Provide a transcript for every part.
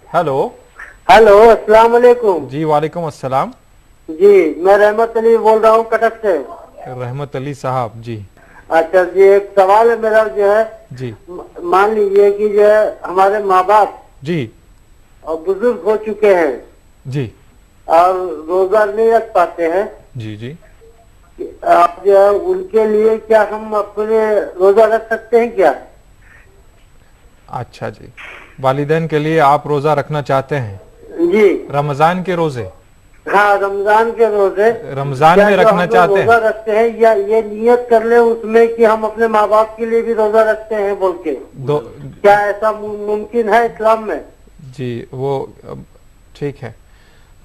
Hello hello, अस्सलाम वालेकुम। जी वालेकुम अस्सलाम। जी, मैं रहमत अली बोल रहा हूँ कटक से। रहमत अली साहब जी। अच्छा जी, एक सवाल है मेरा जो है, जी मान लीजिए कि जो है हमारे माँ बाप जी और बुजुर्ग हो चुके हैं जी और रोजा नहीं रख पाते हैं। जी जी आप जो है उनके लिए क्या हम अपने रोजा रख सकते हैं क्या? अच्छा जी, वालिदैन के लिए आप रोज़ा रखना चाहते हैं, जी रमज़ान के रोज़े हाँ, रमजान के रोजे रमज़ान क्या में जो रखना हम लोग चाहते रोजा हैं? रखते हैं या ये नियत कर ले उसमें कि हम अपने माँ बाप के लिए भी रोजा रखते हैं बोल के, दो क्या ऐसा मुमकिन है इस्लाम में? जी वो ठीक है।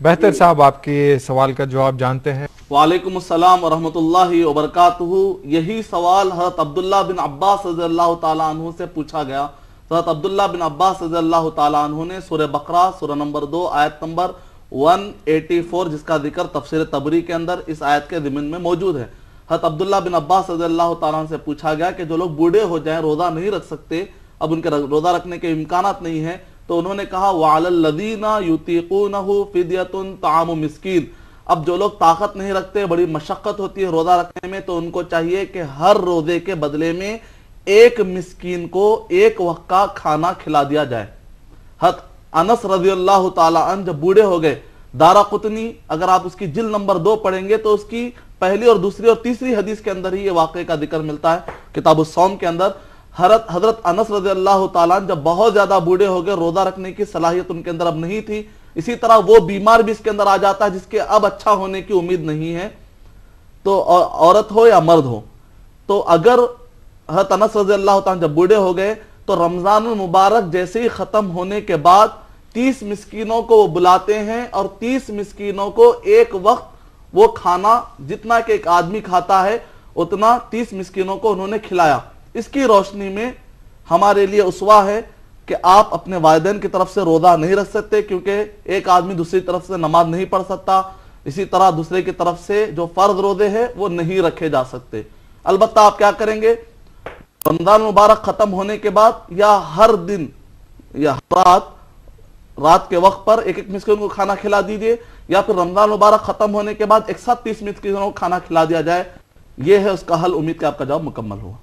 बेहतर साहब, आपके सवाल का जवाब जानते हैं। वालेकुम अस्सलाम व रहमतुल्लाहि व बरकातुहू। यही सवाल हज़रत अब्दुल्ला बिन अब्बास रज़ियल्लाहु ताला अन्हु से पूछा गया। हज़रत अब्दुल्ला बिन अब्बास रज़ियल्लाहु ताला अन्हु ने सूरह बकरा सूरह नंबर 2 आयत नंबर 184, जिसका जिक्र तफसीर तबरी के अंदर इस आयत के ज़िमन में मौजूद है। हज़रत अब्दुल्ला बिन अब्बास रज़ियल्लाहु ताला अन्हु से पूछा गया कि जो लोग बूढ़े हो जाएं, रोज़ा नहीं रख सकते, अब उनके रोज़ा रखने के इम्कानात नहीं है, तो उन्होंने कहा वअलल्लज़ीना युतीक़ूनहु फ़िद्यतुन ताअमु मिस्कीन। अब जो लोग ताकत नहीं रखते, बड़ी मशक्कत होती है रोज़ा रखने में, तो उनको चाहिए कि हर रोज़े के बदले में एक मिस्कीन को एक वक्त का खाना खिला दिया जाए। हज़रत अनस रज़ियल्लाहु ताला अन्हु जब बूढ़े हो गए, दाराकुतनी अगर आप उसकी जिल्द नंबर 2 पढ़ेंगे तो उसकी पहली और दूसरी और तीसरी हदीस के अंदर ही ये वाक़े का जिक्र मिलता है, किताबुस सौम के अंदर। हज़रत अनस रज़ियल्लाहु ताला अन्हु जब बहुत ज्यादा बूढ़े हो गए, रोजा रखने की सलाहियत उनके अंदर अब नहीं थी। इसी तरह वो बीमार भी इसके अंदर आ जाता है जिसके अब अच्छा होने की उम्मीद नहीं है, तो औरत हो या मर्द हो। तो अगर हज़रत अनस रज़ियल्लाहु ताला जब बूढ़े हो गए तो रमजान मुबारक जैसे ही खत्म होने के बाद 30 मिस्कीनों को वो बुलाते हैं और 30 मिस्कीनों को एक वक्त वो खाना जितना कि एक आदमी खाता है उतना 30 मिस्कीनों को उन्होंने खिलाया। इसकी रोशनी में हमारे लिए उसवा है कि आप अपने वालिदैन की तरफ से रोजा नहीं रख सकते, क्योंकि एक आदमी दूसरी तरफ से नमाज नहीं पढ़ सकता। इसी तरह दूसरे की तरफ से जो फर्ज रोजे हैं वो नहीं रखे जा सकते। अलबत्ता आप क्या करेंगे, रमजान मुबारक खत्म होने के बाद या हर दिन या रात के वक्त पर एक एक मिस्किन को खाना खिला दीजिए, या फिर रमजान मुबारक खत्म होने के बाद एक साथ 30 मिस्किनों को खाना खिला दिया जाए। यह है उसका हल। उम्मीद कि आपका जवाब मुकम्मल हुआ।